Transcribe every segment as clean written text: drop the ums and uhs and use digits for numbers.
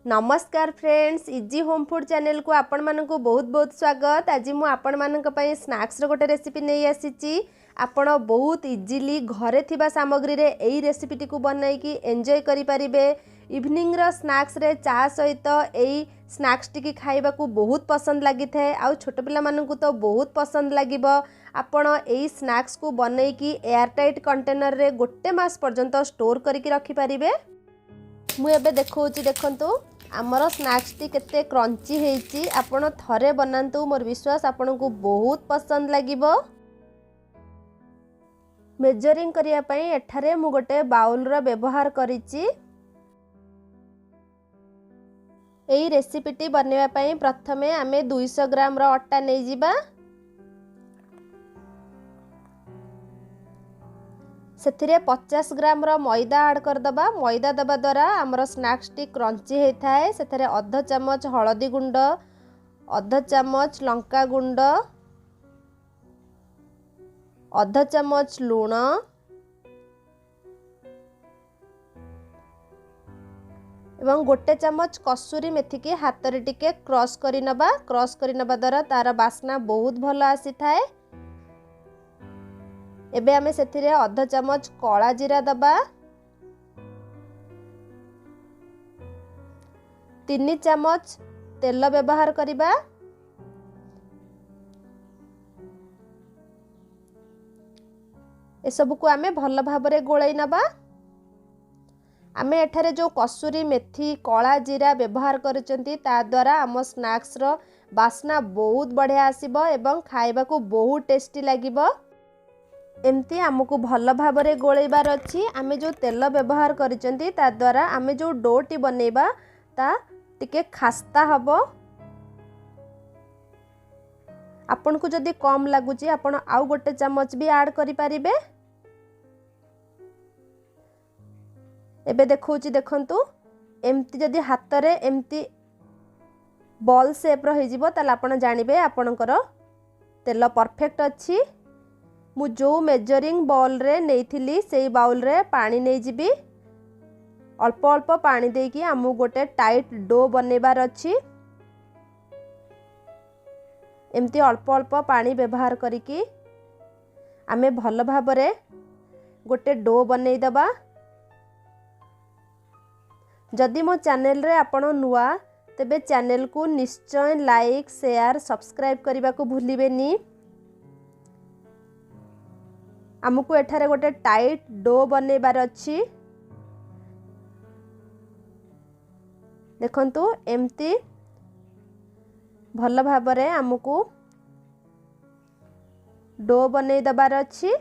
नमस्कार friends, easy home food channel को आपण मानक बहुत बहुत स्वागत। आज मु आपण मानक पई स्नैक्स रो गोटे रेसिपी नहीं आसीची। आपण बहुत इजीली घरे थिबा सामग्री रे एई रेसिपी टी को बनाई की एंजॉय करि परिबे। इवनिंग रो स्नैक्स रे चा सहित एई स्नैक्स टी की खाइबा को बहुत पसंद लागि थाए। आ छोट पिला मानक तो बहुत पसंद लागिबो। आपण एई स्नैक्स को बनाई की एयर टाइट कंटेनर रे गोटे मास पर्यंत स्टोर करिक रखि परिबे। मु एबे देखौची देखंतु आमर स्नैक्स टी केते क्रंची हेची। आपण थरे बनांतु, मोर विश्वास आपण को बहुत पसंद लागिबो। मेजरिंग करिया पई एठारे मु गोटे बाउल रो व्यवहार करिची। एई रेसिपी टी बनेवा पई प्रथमे आमे 200 ग्राम रो आटा नै जिबा। सेथिरे 50 ग्राम रो मैदा ऐड कर दबा। मैदा दबा द्वारा हमर स्नैक्स टी क्रंची हे थाए। सेथिरे आधा चम्मच हळदी गुंड, आधा चम्मच लंका गुंड, आधा चम्मच लूण, एवं गोटे चम्मच कसूरी मेथी की हाथ रे टिके क्रश करि नबा। क्रश करि नबा द्वारा तार बास्ना बहुत भलो आसी थाए। एबे आमे सेथिरे आधा चम्मच कला जीरा दबा, 3 चम्मच तेल व्यवहार करिबा। ए सब को आमे भल भाबरे गोळै नबा। आमे एठारे जो कसूरी मेथी कला जीरा व्यवहार करचंती ता द्वारा आम स्नैक्स रो बास्ना बहुत बढ़िया आसीबो एवं खाइबा को बहुत टेस्टी लागिबो। एमती आमको भल भाबरे गोळैबार अछि। आमे जो तेल व्यवहार करिचंती ता द्वारा आमे जो डोटी बनेबा ता टिके खास्ता हबो। आपन को जदी कम लागुची आपन आउ गोटे चम्मच भी ऐड करि परिबे। एबे देखौची देखंतु एमती जदी हाथ रे एमती बॉल शेप रो हे जिवो ताले आपन जानिबे आपनकर तेल परफेक्ट अछि। मु जो मेजरिंग बॉल रे नेइथिली सेई बाउल रे पानी नै जिबी। अल्प अल्प पानी देकी आमु गोटे टाइट डो बनेबार अछि। एमती अल्प अल्प पानी व्यवहार करिकी आमे भल भाबरे गोटे डो बनै दबा। जदि मो चैनल रे आपण नुआ तेबे चैनल को निश्चय लाइक शेयर सब्सक्राइब करबा को भूलिबेनी। आमको एठारे गोटे टाइट डो बनेबार अछि। देखंतु एमती भल भाबरे आमको डो बनै दबार अछि।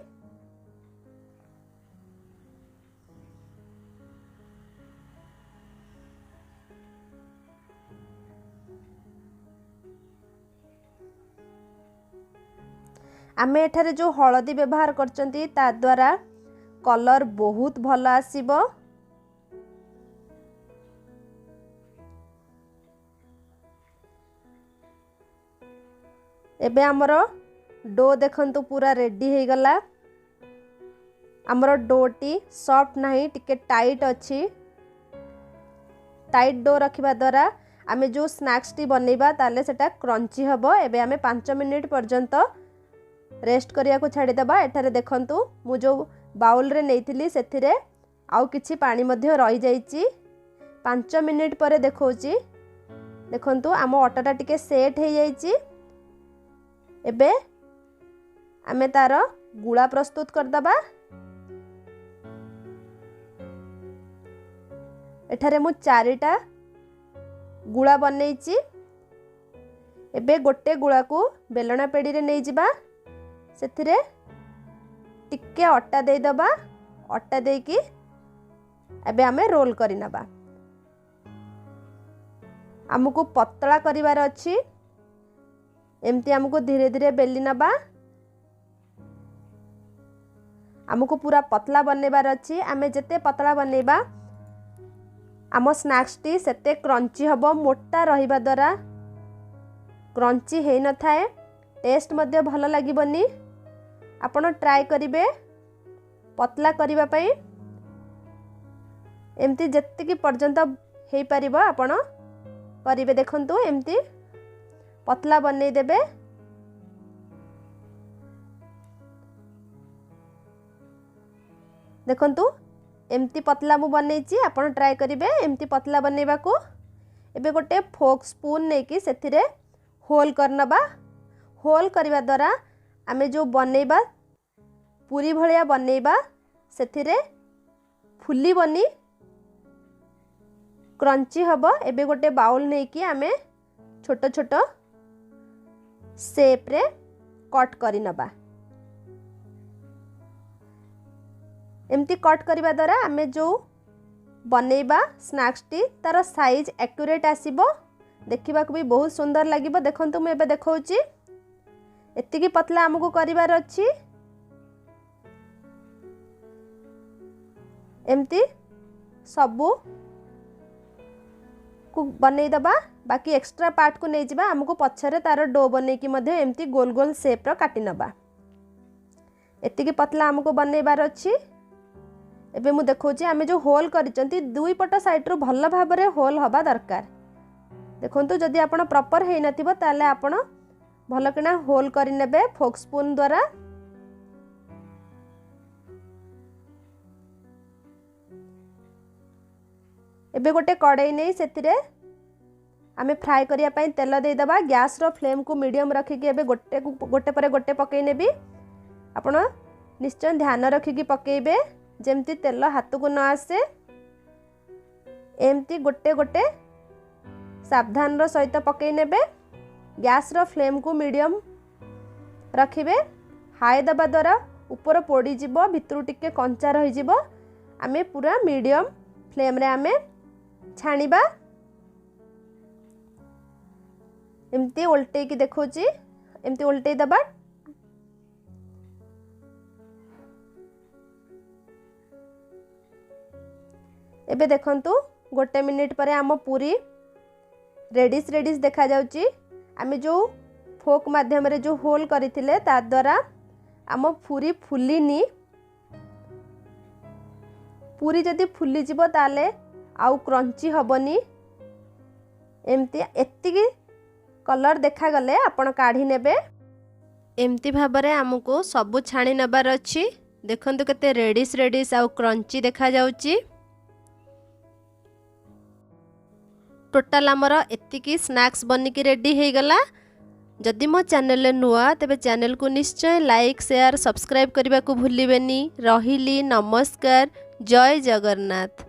आमे एठारे जो हळदी व्यवहार करचंती ता द्वारा कलर बहुत भल आसीबो। एबे हमरो डो देखंतु पूरा रेडी हे गला। हमरो डोटी सॉफ्ट नहीं टिके टाइट अछि। टाइट डो रखिबा द्वारा आमे जो स्नैक्स टी बनेबा ताले सेटा क्रंची हबो। एबे आमे 5 मिनिट पर्यंत रेस्ट करिया को छाड़ी दबा। एठारे देखंतु मु जो बाउल रे नेइथिली सेथिरे आउ किछि पानी मध्य रहि जाईची। 5 मिनिट परे देखौची देखंतु आम आटाटा टिके सेट हे जाईची। एबे आमे तार गुळा प्रस्तुत कर दबा। एठारे मु 4टा गुळा बनेइची। एबे गोटे गुळा को बेलना पेडी रे नै जिबा। सेथिरे टिके आटा दे दबा। आटा देकी एबे आमे रोल करि नबा। हमको पतला करिवार अछि। एमती हमको धीरे धीरे बेली नबा। हमको पूरा पतला बनेबार अछि। आमे जेते पतला बनेबा आम स्नैक्स टी सेते क्रंची हबो। मोटा रहिबा द्वारा क्रंची हे न थाए, टेस्ट मध्ये भलो लागिबनी। आपण ट्राई करिवे पतला करिबा पई। एमती जेतिकी पर्यंत हे परिबो आपण करिवे देखंतु एमती पतला बनै देबे। देखंतु एमती पतला मु बनैछि, आपण ट्राई करिवे एमती पतला बनैबा को। एबे गोटे फोक स्पून नै कि सेथिरे होल करनबा। होल करिवा द्वारा आमे जो बनैबा पूरी भलिया बनैबा सेथिरे फुली बनी क्रंची हबो। एबे गोटे बाउल नै कि आमे छोट छोट शेप रे कट करि नबा। एमती कट करिवा द्वारा आमे जो बनैबा स्नैक्स टी तार साइज एक्यूरेट आसीबो, देखिबा को भी बहुत सुंदर लागिबो। देखंतु मैं एबे देखौची एतिकी पतला हमको करिवार अछि। एमती सबू को बनै दबा, बाकी एक्स्ट्रा पार्ट को नै जिबा हमको पछरे तार डो बनै कि मध्ये एमती गोल गोल शेप रो काटि नबा। एतिकी पतला हमको बनैबार अछि। एबे मु देखौची आमे जो होल करिचंती दुई पट साइड रो भल भाबरे होल हबा दरकार। देखंतु जदि आपण प्रॉपर हेइ नथिबो ताले आपण भल किना होल करि नेबे फोक स्पून द्वारा। एबे गोटे कड़ाई नै सेतिरे आमे फ्राई करिया पई तेल दे दबा। गैस रो फ्लेम को मीडियम रखी के एबे गोटे पर गोटे पकई नेबी। आपण निश्चय ध्यान रखी के पकेइबे जेमती तेल हाथ को न आसे। एमती गोटे गोटे सावधान रो सहित पकई नेबे। गैस रो फ्लेम को मीडियम रखिबे। हाई दबा द्वारा ऊपर पोड़ी जिवो, भितरु टिके कंचा रही जिवो। आमे पूरा मीडियम फ्लेम रे आमे छाणीबा। एमती उल्टे की देखौची, एमती उल्टे दबा। एबे देखंतु गोटे मिनिट परे आम पूरी रेडिश रेडिश देखा जाउची। आमे जो फोक माध्यम रे जो होल करिथिले ता द्वारा आम पूरी फुलिनी। पूरी जदि फुली जिवो ताले आउ क्रंची हबनी। एमती एतिकी कलर देखा गले आपण काढी नेबे। एमती भाबरे हमको सबु छाणी नबार अछि। देखंतु केते रेडिश रेडिश आउ क्रंची देखा जाउची। टोटाल आमर एतिकी स्नैक्स बनिकी रेडी हो गला। जदि मो चैनल नुआ तेबे चैनल को निश्चय लाइक शेयर सब्सक्राइब करने को भूलिबेनी। रहिली नमस्कार, जय जगन्नाथ।